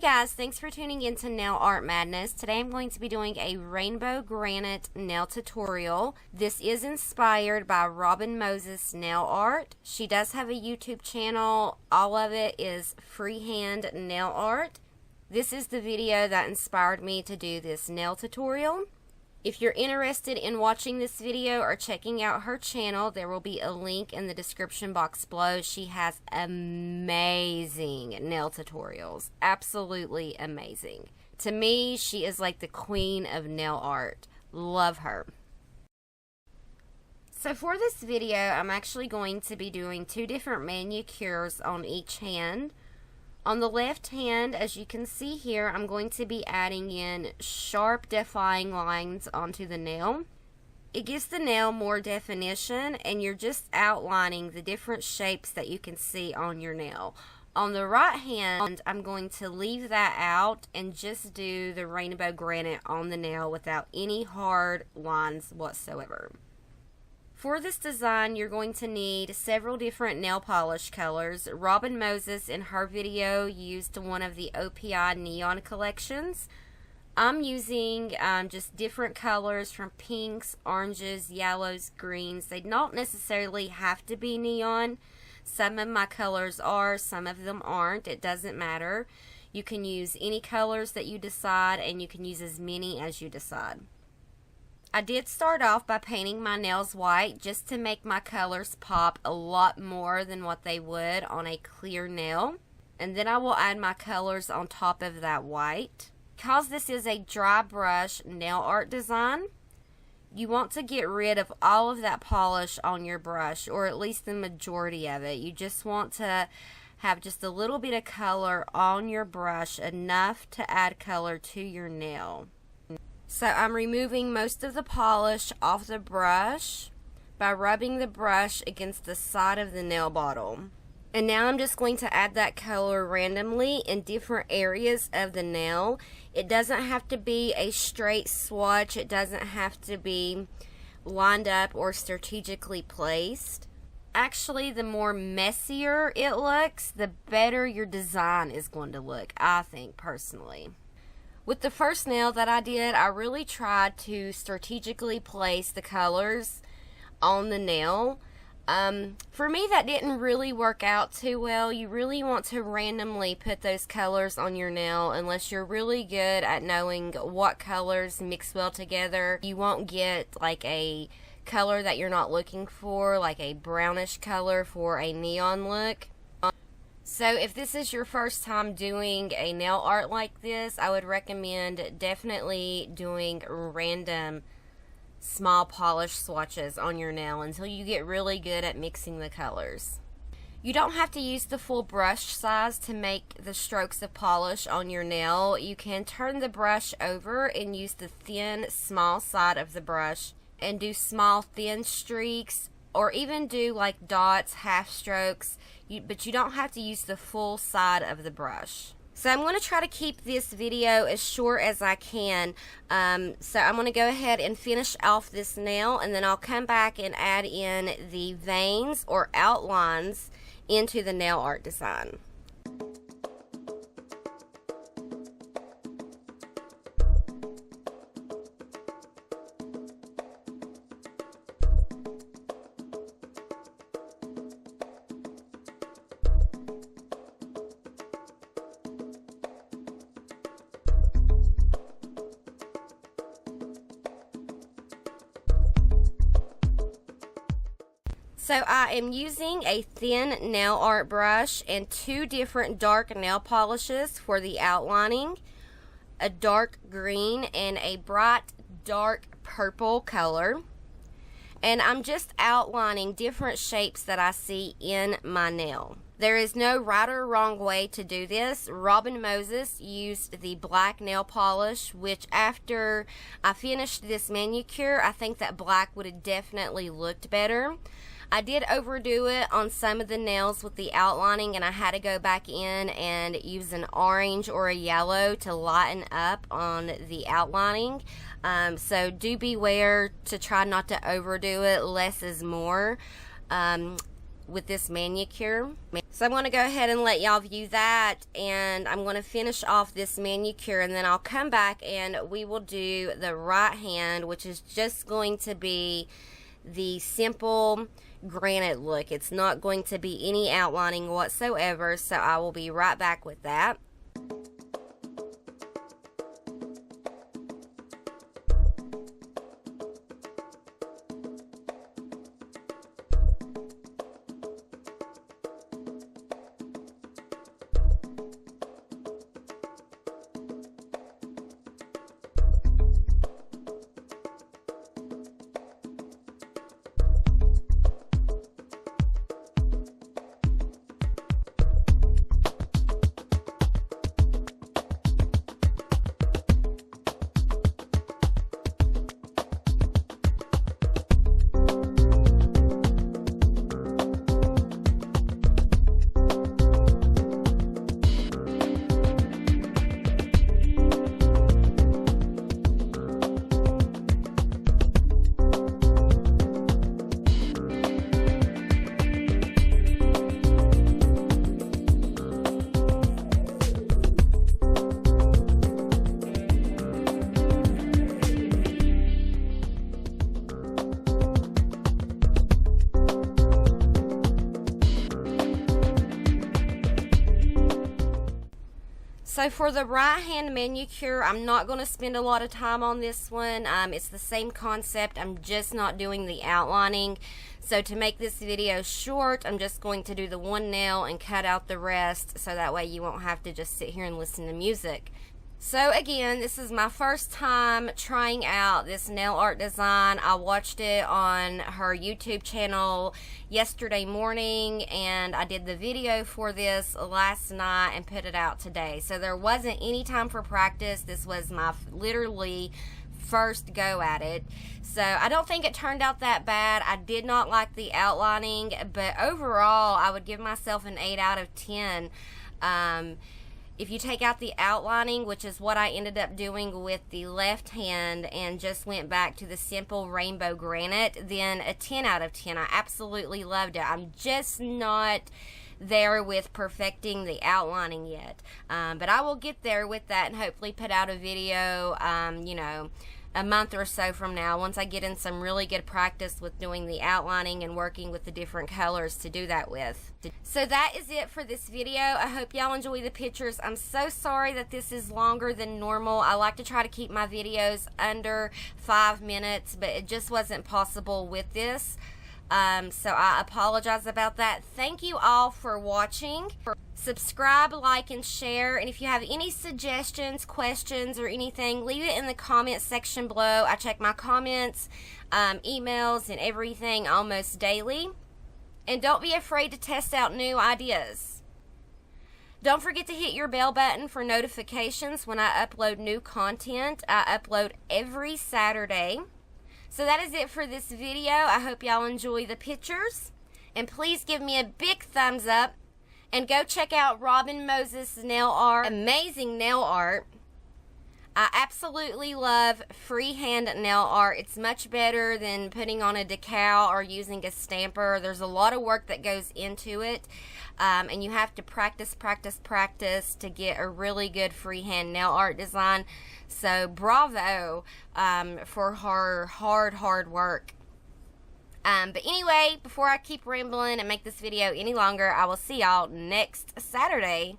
guys, thanks for tuning in to Nail Art Madness. Today I'm going to be doing a rainbow granite nail tutorial. This is inspired by Robin Moses nail art. She does have a YouTube channel. All of it is freehand nail art. This is the video that inspired me to do this nail tutorial. If you're interested in watching this video or checking out her channel, there will be a link in the description box below. She has amazing nail tutorials. Absolutely amazing. To me, she is like the queen of nail art. Love her. So for this video, I'm actually going to be doing two different manicures on each hand. On the left hand, as you can see here, I'm going to be adding in sharp defying lines onto the nail. It gives the nail more definition, and you're just outlining the different shapes that you can see on your nail. On the right hand, I'm going to leave that out and just do the rainbow granite on the nail without any hard lines whatsoever. For this design, you're going to need several different nail polish colors. Robin Moses, in her video, used one of the OPI neon collections. I'm using just different colors from pinks, oranges, yellows, greens. They don't necessarily have to be neon. Some of my colors are, some of them aren't. It doesn't matter. You can use any colors that you decide, and you can use as many as you decide. I did start off by painting my nails white just to make my colors pop a lot more than what they would on a clear nail. And then I will add my colors on top of that white. Because this is a dry brush nail art design, you want to get rid of all of that polish on your brush, or at least the majority of it. You just want to have just a little bit of color on your brush, enough to add color to your nail. So I'm removing most of the polish off the brush by rubbing the brush against the side of the nail bottle. And now I'm just going to add that color randomly in different areas of the nail. It doesn't have to be a straight swatch. It doesn't have to be lined up or strategically placed. Actually, the more messier it looks, the better your design is going to look, I think, personally. With the first nail that I did, I really tried to strategically place the colors on the nail. For me, that didn't really work out too well. You really want to randomly put those colors on your nail unless you're really good at knowing what colors mix well together. You won't get like a color that you're not looking for, like a brownish color for a neon look. So if this is your first time doing a nail art like this, I would recommend definitely doing random small polish swatches on your nail until you get really good at mixing the colors. You don't have to use the full brush size to make the strokes of polish on your nail. You can turn the brush over and use the thin, small side of the brush and do small, thin streaks, or even do like dots, half strokes, but you don't have to use the full side of the brush. So I'm going to try to keep this video as short as I can. So I'm going to go ahead and finish off this nail, and then I'll come back and add in the veins or outlines into the nail art design. So I am using a thin nail art brush and two different dark nail polishes for the outlining, a dark green and a bright dark purple color. And I'm just outlining different shapes that I see in my nail. There is no right or wrong way to do this. Robin Moses used the black nail polish, which after I finished this manicure, I think that black would have definitely looked better. I did overdo it on some of the nails with the outlining, and I had to go back in and use an orange or a yellow to lighten up on the outlining. So do beware to try not to overdo it. Less is more. with this manicure. So I'm going to go ahead and let y'all view that, and I'm going to finish off this manicure, and then I'll come back and we will do the right hand, which is just going to be the simple granite look. It's not going to be any outlining whatsoever, so I will be right back with that. So for the right hand manicure, I'm not going to spend a lot of time on this one. It's the same concept. I'm just not doing the outlining. So to make this video short, I'm just going to do the one nail and cut out the rest, so that way you won't have to just sit here and listen to music. So again, this is my first time trying out this nail art design. I watched it on her YouTube channel yesterday morning, and I did the video for this last night and put it out today. So there wasn't any time for practice. This was my literally first go at it. So I don't think it turned out that bad. I did not like the outlining, but overall I would give myself an 8 out of 10. If you take out the outlining, which is what I ended up doing with the left hand, and just went back to the simple rainbow granite, then a 10 out of 10. I absolutely loved it. I'm just not there with perfecting the outlining yet. But I will get there with that and hopefully put out a video, you know, a month or so from now, once I get in some really good practice with doing the outlining and working with the different colors to do that with. So that is it for this video. I hope y'all enjoy the pictures. I'm so sorry that this is longer than normal. I like to try to keep my videos under 5 minutes, but it just wasn't possible with this. So I apologize about that. Thank you all for watching. Subscribe, like, and share. And if you have any suggestions, questions, or anything, leave it in the comment section below. I check my comments, emails, and everything almost daily. And don't be afraid to test out new ideas. Don't forget to hit your bell button for notifications when I upload new content. I upload every Saturday. So that is it for this video. I hope y'all enjoy the pictures. And please give me a big thumbs up. And go check out Robin Moses' nail art. Amazing nail art. I absolutely love freehand nail art. It's much better than putting on a decal or using a stamper. There's a lot of work that goes into it. And you have to practice to get a really good freehand nail art design. So bravo for her hard work. But anyway, before I keep rambling and make this video any longer, I will see y'all next Saturday.